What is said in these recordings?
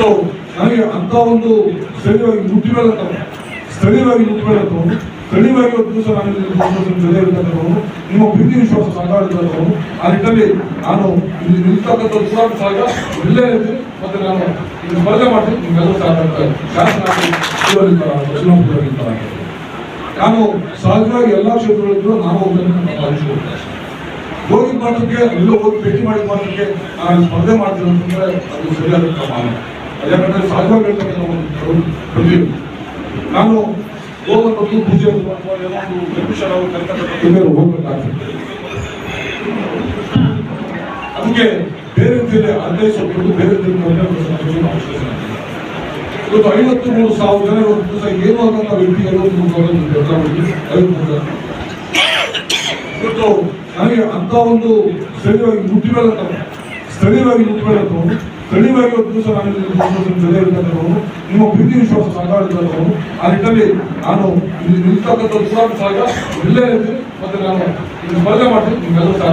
ಇವತ್ತು ನನಗೆ ಅಂತ ಒಂದು ಸ್ಥಳೀಯವಾಗಿ ಸ್ಥಳೀಯವಾಗಿ ಒಂದು ದಿವಸ ನಾನು ಜೊತೆ ಇರ್ತಕ್ಕಂಥವನು, ನಿಮ್ಮ ಪ್ರೀತಿ ವಿಶ್ವಾಸ ಸರ್ಕಾರ ಇರ್ತಕ್ಕಂಥವನು. ಆ ನಿಟ್ಟಿನಲ್ಲಿ ನಾನು ಇಲ್ಲಿ ನಿಲ್ತಕ್ಕಂಥ ಕೂಡ ಸಹ ಇಲ್ಲೇ ಇರ್ತೀನಿ. ಮತ್ತೆ ನಾನು ಇಲ್ಲಿ ಸ್ಪರ್ಧೆ ಮಾಡ್ತೀನಿ. ನಿಮ್ಮೆಲ್ಲರೂ ಸಹ ನಾನು ಸಹಜವಾಗಿ ಎಲ್ಲಾ ಕ್ಷೇತ್ರಗಳಿಗೂ ನಾನು ಹೋಗ್ತೇನೆ. ಹೋಗಿದ ಮಾತ್ರಕ್ಕೆ ಎಲ್ಲೋ ಹೋಗಿ ಭೇಟಿ ಮಾಡಿದ ಮಾತ್ರಕ್ಕೆ ನಾನು ಸ್ಪರ್ಧೆ ಮಾಡ್ತೀನಿ ಅಂತಂದ್ರೆ ಅದು ಸರಿಯಾದ ಕ್ರಮ. ಯಾಕಂದ್ರೆ ಸಹಜವಾಗಿ ಹೇಳ್ತಕ್ಕಂಥ ಒಂದು ನಾನು ಹೋಗೋದು ಪೂಜೆ ಹೋಗ್ಬೇಕಾಗ್ತದೆ. ಅದಕ್ಕೆ ಬೇರೆ ರೀತಿಯಲ್ಲಿ ಅರ್ಥೈಸೋದು ಬೇರೆ ರೀತಿಯಲ್ಲಿ ಇವತ್ತು 53,000 ಜನ ಇವತ್ತು ದಿವಸ ಏನು ಆದಂತ ವ್ಯಕ್ತಿಗಳು ಇವತ್ತು ನನಗೆ ಅಂತ ಒಂದು ಸ್ಥಳೀಯವಾಗಿ ಒಂದು ದಿವಸ ನಾನು ಜೊತೆ ಇರ್ತಕ್ಕಂಥವನು, ನಿಮ್ಮ ಪ್ರೀತಿ ವಿಶ್ವಾಸ ಸರ್ಕಾರ ಇರ್ತಕ್ಕಂಥವನು. ಆ ನಿಟ್ಟಿನಲ್ಲಿ ನಾನು ಇಲ್ಲಿ ನಿಲ್ತಕ್ಕಂಥ ಕೂಡ ಸಹ ಇಲ್ಲೇ ಇರ್ತೀನಿ. ಮತ್ತೆ ನಾನು ಇಲ್ಲಿ ಸ್ಪರ್ಧೆ ಮಾಡ್ತೀನಿ. ನಿಮ್ಮೆಲ್ಲರೂ ಸಹ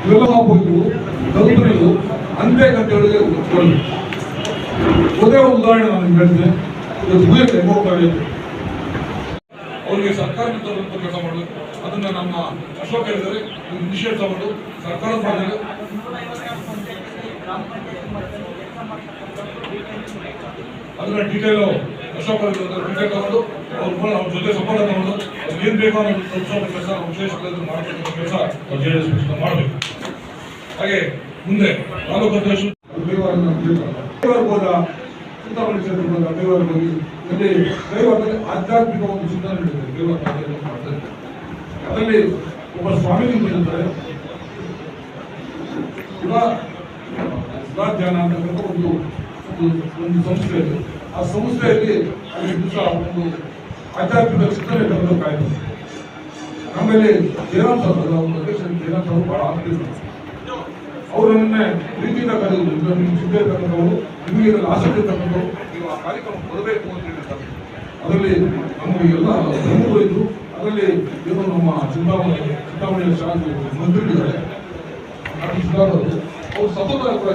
ಇವೆಲ್ಲ ಹೋಗಿದ್ದು ದಲಿತರಿಗೂ ಅನ್ಬೇಕಂತ ಹೇಳಿದ್ರೆ ಒಂದೇ ಒಂದು ಉದಾಹರಣೆ ನಾನು ಹೇಳಿದೆ. ಅವರಿಗೆ ಸರ್ಕಾರದಿಂದ ಕೆಲಸ ಮಾಡಬೇಕು. ಅದನ್ನ ನಮ್ಮ ಅಶೋಕ್ ಹೇಳಿದರೆ ಇನಿಷಿಯೇಟ್ ತಗೊಂಡು ಸರ್ಕಾರದ ಮಾಡಿದರೆ ಅದನ್ನ ಡೀಟೇಲ್ ಅಶೋಕ್ ಡೀಟೇಲ್ ತಗೊಂಡು ಅವ್ರ ಜೊತೆ ಸಂಪರ್ಕ ತಗೊಂಡು ಏನ್ ಬೇಕೋ ಅನ್ನೋದು ತಲುಪಿಸೋ ಕೆಲಸ ವಿಶೇಷ ಮಾಡಬೇಕು ಕೆಲಸ JDS ಮಾಡಬೇಕು. ಹಾಗೆ ಮುಂದೆ ತಾಲೂಕು ಅಧ್ಯಕ್ಷ ಚಿಂತಾಮಣಿ ಕ್ಷೇತ್ರದಲ್ಲಿ ದೇವರ ಹೋಗಿ ಅಲ್ಲಿ ದೈವದಲ್ಲಿ ಆಧ್ಯಾತ್ಮಿಕ ಒಂದು ಚಿಂತನೆ ನಡೆದಿದೆ. ದೇವರ ಮಾಡ್ತಾರೆ. ಅದರಲ್ಲಿ ಒಬ್ಬ ಸ್ವಾಮಿ ನಿಂತಿರ್ತಾರೆ. ಧ್ಯಾನ ಅಂತಕ್ಕಂಥ ಒಂದು ಸಂಸ್ಥೆ ಇದೆ. ಆ ಸಂಸ್ಥೆಯಲ್ಲಿ ಅಲ್ಲಿ ದಿವಸ ಒಂದು ಆಧ್ಯಾತ್ಮಿಕ ಚಿಂತನೆ ತಗೊಂಡು ಕಾಯ್ತಾರೆ. ಆಮೇಲೆ ಜಯರಾಮ್ ಸರ್ ಒಂದು ಅಧ್ಯಕ್ಷ ಜಯರಾಮ್ ಸರ್ ಬಹಳ ಆಗ್ತಿದ್ರು. ಅವರನ್ನೇ ಪ್ರೀತಿಯಿಂದ ಕರೆದು ನಿಮ್ಗೆ ಸಿದ್ಧ ಇರ್ತಕ್ಕಂಥವ್ರು, ನಿಮಗೆ ಇದರಲ್ಲಿ ಆಸಕ್ತಿ ಇರ್ತಕ್ಕಂಥವ್ರು, ನೀವು ಆ ಕಾರ್ಯಕ್ರಮ ಕೊಡಬೇಕು ಅಂತ ಹೇಳಿರ್ತಾರೆ. ಅದರಲ್ಲಿ ನಮಗೆ ಎಲ್ಲ ಪ್ರಮುಖರು ಇದ್ರು. ಅದರಲ್ಲಿ ಏನು ನಮ್ಮ ಚಿಂತಾಮಣಿಯ ಶಾಸಕ ಮಂತ್ರಿಗಳಿದ್ದಾರೆ, ಅವರು ಸತತ ಕೂಡ